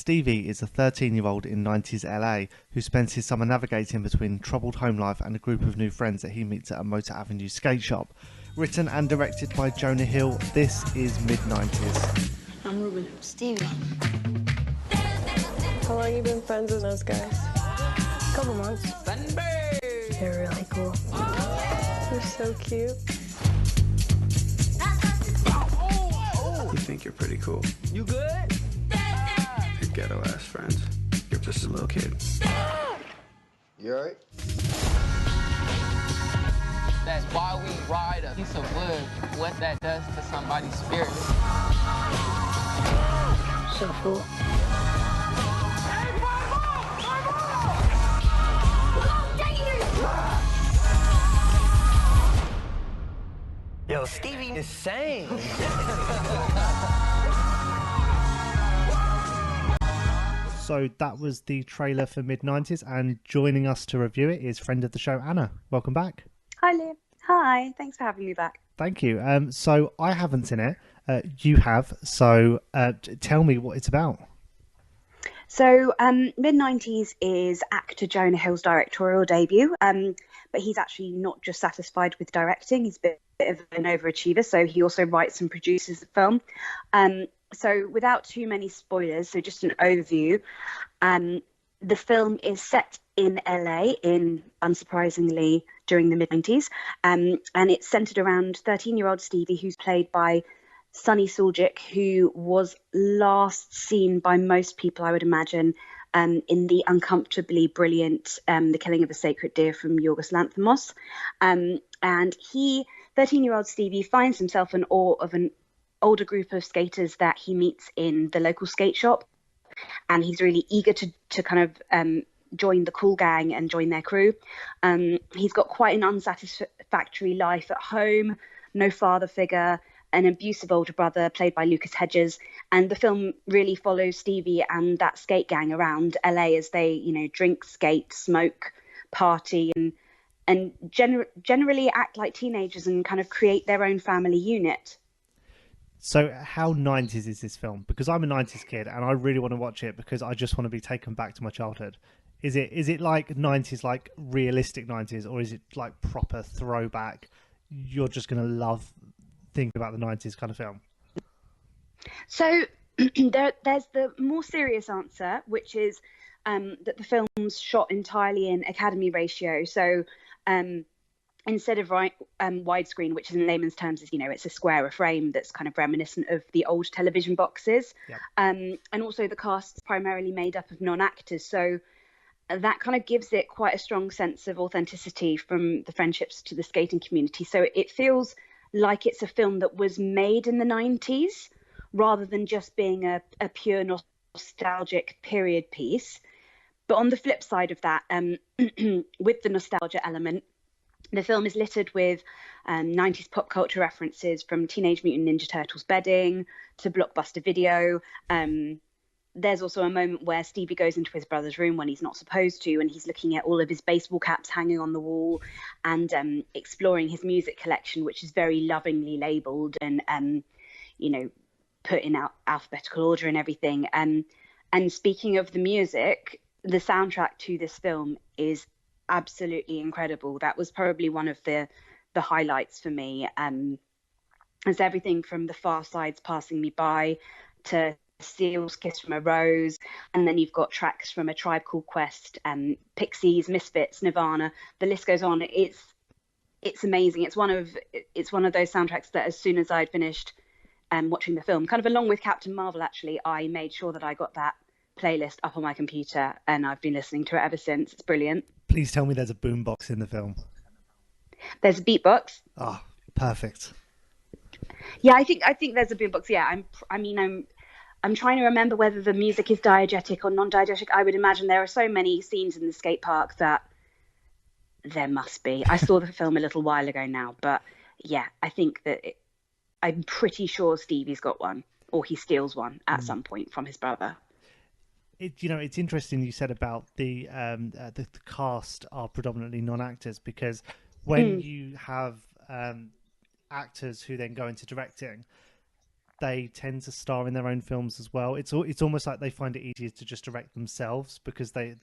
Stevie is a 13-year-old in 90s LA who spends his summer navigating between troubled home life and a group of new friends that he meets at a Motor Avenue skate shop. Written and directed by Jonah Hill, this is Mid90s. I'm Ruben. Stevie. How long you been friends with those guys? Couple months. They're really cool. They're so cute. You think you're pretty cool. You good? Your ghetto ass friends. You're just a little kid. You alright? That's why we ride a piece of wood. What that does to somebody's spirit. So cool. Yo, Stevie is insane. So that was the trailer for Mid90s, and joining us to review it is friend of the show, Anna. Welcome back. Hi, Liv. Hi. Thanks for having me back. Thank you. So I haven't seen it. You have. So tell me what it's about. So Mid90s is actor Jonah Hill's directorial debut, but he's actually not just satisfied with directing. He's a bit of an overachiever, so he also writes and produces the film. So without too many spoilers, so just an overview, the film is set in LA, unsurprisingly, during the mid-90s, and it's centered around 13-year-old Stevie, who's played by Sonny Suljic, who was last seen by most people, I would imagine, in the uncomfortably brilliant The Killing of a Sacred Deer from Yorgos Lanthimos. And 13-year-old Stevie, finds himself in awe of an older group of skaters that he meets in the local skate shop. And he's really eager to kind of join the cool gang and join their crew. He's got quite an unsatisfactory life at home, no father figure, an abusive older brother played by Lucas Hedges, and the film really follows Stevie and that skate gang around LA as they, drink, skate, smoke, party, and generally act like teenagers and kind of create their own family unit. So how 90s is this film? Because I'm a 90s kid and I really want to watch it because I just want to be taken back to my childhood. Is it like 90s, like realistic 90s, or is it like proper throwback? You're just going to love thinking about the 90s kind of film. So there's the more serious answer, which is that the film's shot entirely in Academy ratio. So instead of widescreen, which is in layman's terms is, it's a square frame that's kind of reminiscent of the old television boxes. Yep. And also the cast is primarily made up of non-actors. So that kind of gives it quite a strong sense of authenticity from the friendships to the skating community. So it feels like it's a film that was made in the 90s rather than just being a pure nostalgic period piece. But on the flip side of that, with the nostalgia element, the film is littered with 90s pop culture references, from Teenage Mutant Ninja Turtles bedding to Blockbuster Video. There's also a moment where Stevie goes into his brother's room when he's not supposed to, and he's looking at all of his baseball caps hanging on the wall and exploring his music collection, which is very lovingly labelled and, put in alphabetical order and everything. And speaking of the music, the soundtrack to this film is absolutely incredible. That was probably one of the highlights for me. There's everything from The Far Side's Passing Me By to Seal's Kiss from a Rose, and then you've got tracks from A Tribe Called Quest, Pixies, Misfits, Nirvana. The list goes on. It's amazing. It's one of those soundtracks that as soon as I'd finished watching the film, kind of along with Captain Marvel, actually, I made sure that I got that playlist up on my computer, and I've been listening to it ever since. It's brilliant. Please tell me there's a boombox in the film. There's a beatbox. Oh, perfect. Yeah, I think there's a boombox. Yeah, I'm trying to remember whether the music is diegetic or non-diegetic. I would imagine there are so many scenes in the skate park that there must be. I saw the film a little while ago now, but yeah, I think that I'm pretty sure Stevie's got one, or he steals one at some point from his brother. It's interesting you said about the cast are predominantly non-actors, because when you have actors who then go into directing, they tend to star in their own films as well. It's almost like they find it easier to just direct themselves because they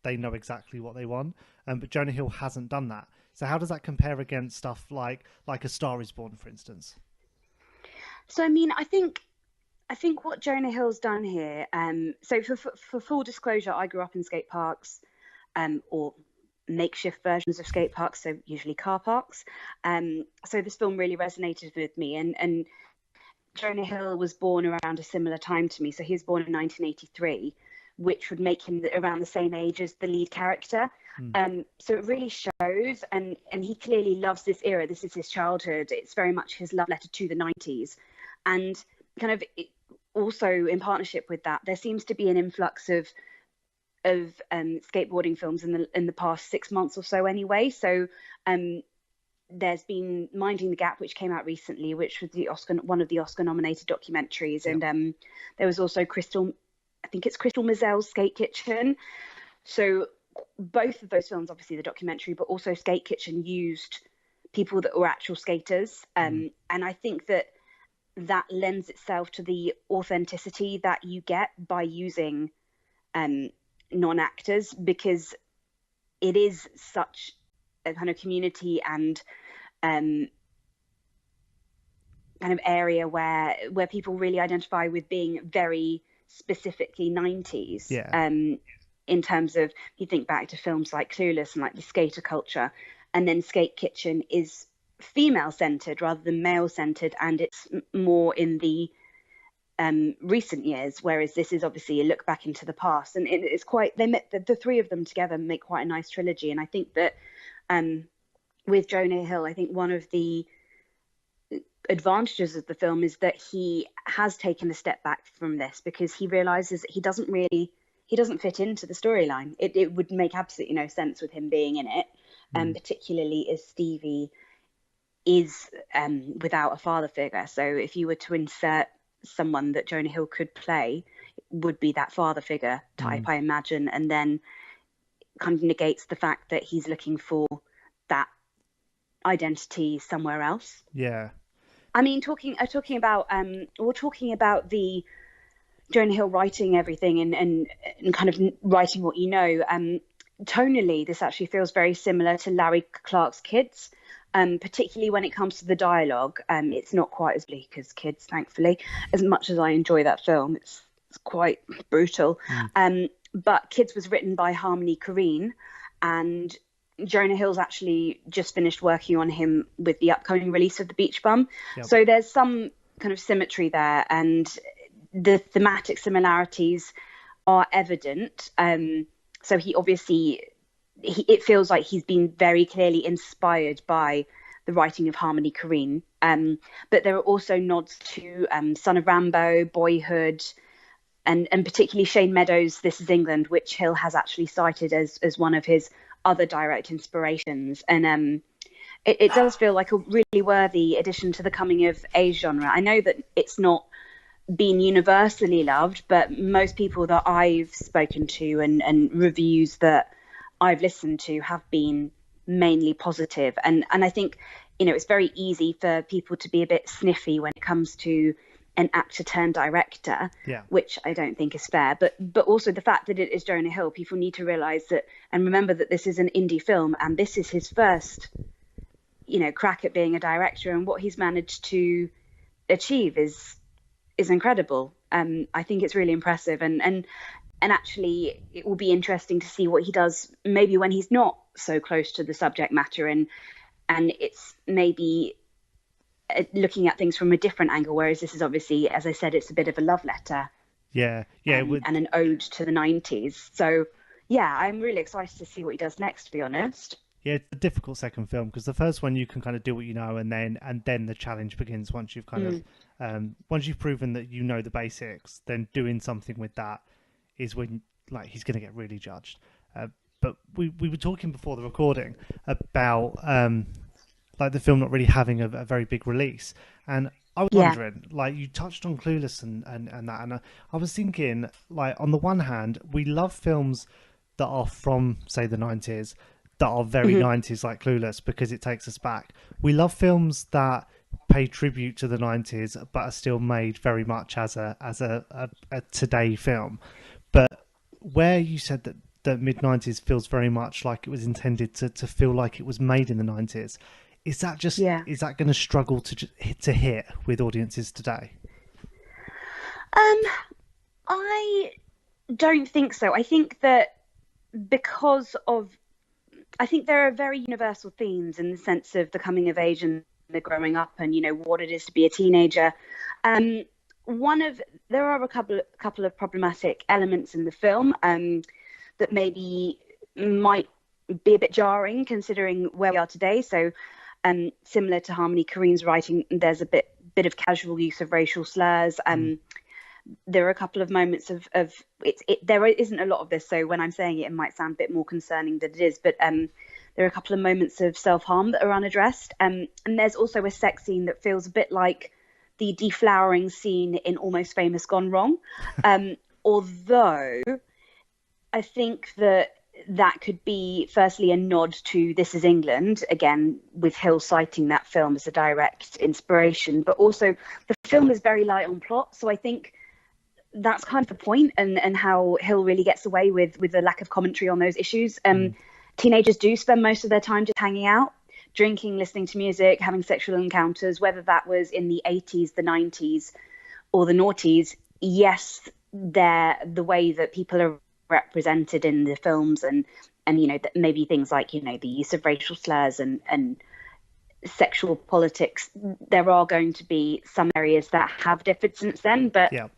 know exactly what they want. But Jonah Hill hasn't done that. So how does that compare against stuff like A Star Is Born, for instance? So I mean, I think what Jonah Hill's done here. So for full disclosure, I grew up in skate parks, or makeshift versions of skate parks, so usually car parks. So this film really resonated with me, and Jonah Hill was born around a similar time to me. So he was born in 1983, which would make him around the same age as the lead character. So it really shows, and he clearly loves this era. This is his childhood. It's very much his love letter to the 90s. And kind of also in partnership with that, there seems to be an influx of skateboarding films in the past 6 months or so anyway. So there's been Minding the Gap, which came out recently, which was one of the Oscar nominated documentaries. Yep. And there was also Crystal Mazel's Skate Kitchen. So both of those films, obviously the documentary, but also Skate Kitchen, used people that were actual skaters. And I think that lends itself to the authenticity that you get by using non-actors, because it is such a kind of community and kind of area where people really identify with being very specifically 90s. In terms of, you think back to films like Clueless and like the skater culture, and then Skate Kitchen is female centered rather than male centered, and it's more in the recent years, whereas this is obviously a look back into the past. And it's quite, the three of them together make quite a nice trilogy. And I think that with Jonah Hill, I think one of the advantages of the film is that he has taken a step back from this, because he realizes that he doesn't fit into the storyline. It would make absolutely no sense with him being in it, particularly as Stevie is without a father figure. So if you were to insert someone that Jonah Hill could play, it would be that father figure type, I imagine, and then kind of negates the fact that he's looking for that identity somewhere else. Yeah. I mean, talking about the Jonah Hill writing everything and kind of writing what you know. Tonally, this actually feels very similar to Larry Clark's Kids, particularly when it comes to the dialogue. It's not quite as bleak as Kids, thankfully. As much as I enjoy that film, it's quite brutal. But Kids was written by Harmony Korine, and Jonah Hill's actually just finished working on him with the upcoming release of The Beach Bum. Yep. So there's some kind of symmetry there, and the thematic similarities are evident. So he obviously, it feels like he's been very clearly inspired by the writing of Harmony Korine. But there are also nods to Son of Rambo, Boyhood, and particularly Shane Meadows' This Is England, which Hill has actually cited as one of his other direct inspirations. And it does feel like a really worthy addition to the coming of age genre. I know that it's not been universally loved, but most people that I've spoken to and reviews that I've listened to have been mainly positive. And I think, it's very easy for people to be a bit sniffy when it comes to an actor turned director, which I don't think is fair. But also the fact that it is Jonah Hill, people need to realize that and remember that this is an indie film, and this is his first, crack at being a director, and what he's managed to achieve is incredible. I think it's really impressive, and actually it will be interesting to see what he does maybe when he's not so close to the subject matter, and it's maybe looking at things from a different angle, whereas this is obviously, as I said, it's a bit of a love letter. And an ode to the 90s. So I'm really excited to see what he does next, to be honest. It's a difficult second film, because the first one you can kind of do what you know, and then the challenge begins once you've kind of once you've proven that you know the basics. Then doing something with that is when he's going to get really judged. But we were talking before the recording about the film not really having a very big release, and I was wondering, you touched on Clueless and that, and I was thinking, on the one hand, we love films that are from, say, the 90s, that are very 90s, like Clueless, because it takes us back. We love films that pay tribute to the 90s, but are still made very much as a today film. But where you said that Mid90s feels very much like it was intended to feel like it was made in the 90s, is that going to struggle to hit with audiences today? I don't think so. I think that I think there are very universal themes in the sense of the coming of age and the growing up and, you know, what it is to be a teenager. There are a couple of problematic elements in the film that maybe might be a bit jarring considering where we are today. So similar to Harmony Korine's writing, there's a bit of casual use of racial slurs. There are a couple of moments of there isn't a lot of this, so when I'm saying it might sound a bit more concerning than it is, but there are a couple of moments of self-harm that are unaddressed, and there's also a sex scene that feels a bit like the deflowering scene in Almost Famous Gone Wrong, although I think that could be firstly a nod to This Is England, again with Hill citing that film as a direct inspiration, but also the film is very light on plot, so I think that's kind of the point, and how Hill really gets away with the lack of commentary on those issues. Teenagers do spend most of their time just hanging out, drinking, listening to music, having sexual encounters, whether that was in the 80s, the 90s, or the noughties. Yes, the way that people are represented in the films, and you know, maybe things like, you know, the use of racial slurs and sexual politics, there are going to be some areas that have differed since then, but yeah.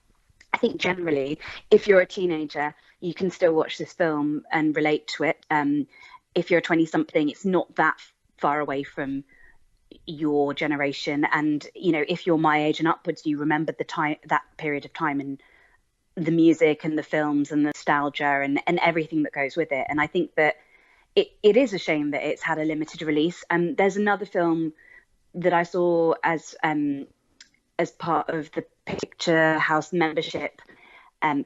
I think generally, if you're a teenager, you can still watch this film and relate to it. If you're a 20-something, it's not that far away from your generation. And, you know, if you're my age and upwards, you remember that period of time and the music and the films and the nostalgia and everything that goes with it. And I think that it is a shame that it's had a limited release. And there's another film that I saw as part of the Picture House membership,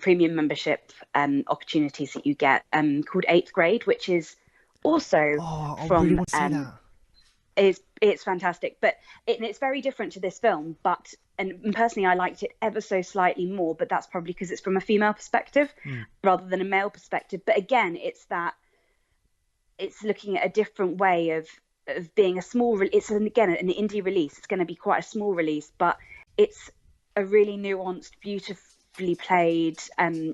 premium membership opportunities that you get, called 8th Grade, which is also from. Really want to see that. It's fantastic, but it's very different to this film. And personally, I liked it ever so slightly more, but that's probably because it's from a female perspective rather than a male perspective. But again, it's looking at a different way of being a small. It's an indie release. It's going to be quite a small release, but it's a really nuanced, beautifully played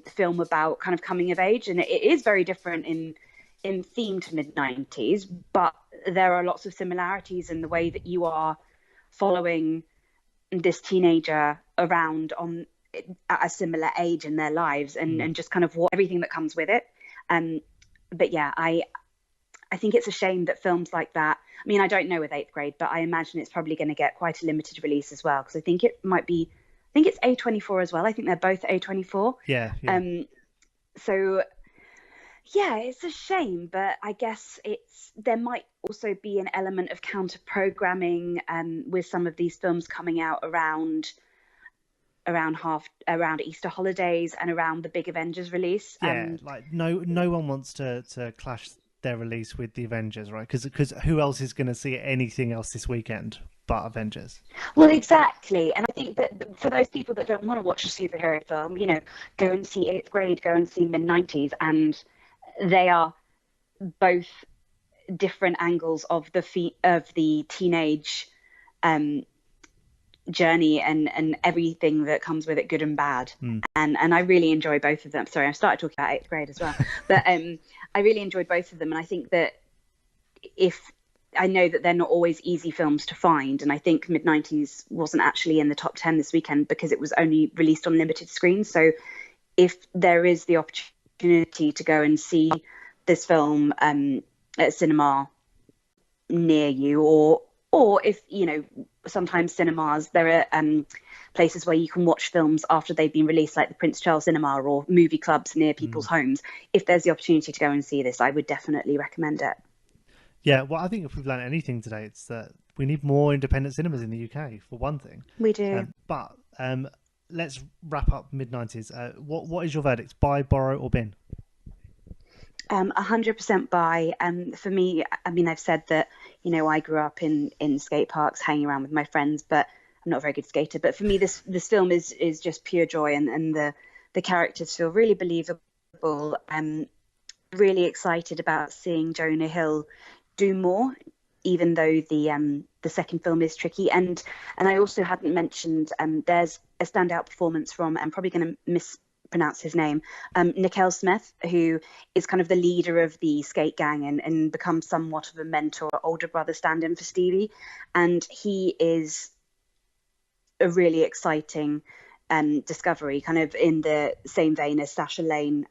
film about kind of coming of age, and it is very different in theme to Mid90s, but there are lots of similarities in the way that you are following this teenager around at a similar age in their lives, and just kind of everything that comes with it. But yeah, I think it's a shame that films like that, I mean, I don't know with 8th Grade, but I imagine it's probably going to get quite a limited release as well, because I think it's A24 as well. I think they're both A24. Yeah. So yeah, it's a shame, but I guess there might also be an element of counter programming with some of these films coming out around Easter holidays and around the big Avengers release. Yeah, like no one wants to clash their release with the Avengers, right? Because who else is going to see anything else this weekend but Avengers? Well, exactly. And I think that for those people that don't want to watch a superhero film, you know, go and see 8th Grade, go and see Mid90s, and they are both different angles of the teenage journey and everything that comes with it, good and bad. And I really enjoy both of them. Sorry, I started talking about 8th Grade as well, but I really enjoyed both of them. And I think that I know that they're not always easy films to find, and I think Mid90s wasn't actually in the top 10 this weekend because it was only released on limited screens. So if there is the opportunity to go and see this film at a cinema near you, or if, you know, sometimes cinemas, there are places where you can watch films after they've been released, like the Prince Charles Cinema or movie clubs near people's homes. If there's the opportunity to go and see this, I would definitely recommend it. Yeah, well, I think if we've learned anything today, it's that we need more independent cinemas in the UK, for one thing. We do. But let's wrap up Mid90s. What is your verdict? Buy, borrow, or bin? 100% buy. For me, I mean, I've said that I grew up in skate parks, hanging around with my friends, but I'm not a very good skater. But for me, this film is just pure joy, and the characters feel really believable. I'm really excited about seeing Jonah Hill do more, even though the second film is tricky. And I also hadn't mentioned there's a standout performance from, I'm probably going to mispronounce his name, Nickel Smith, who is kind of the leader of the skate gang and becomes somewhat of a mentor, older brother stand-in for Stevie. And he is a really exciting discovery, kind of in the same vein as Sasha Lane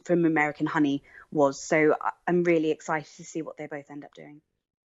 from American Honey was. So I'm really excited to see what they both end up doing.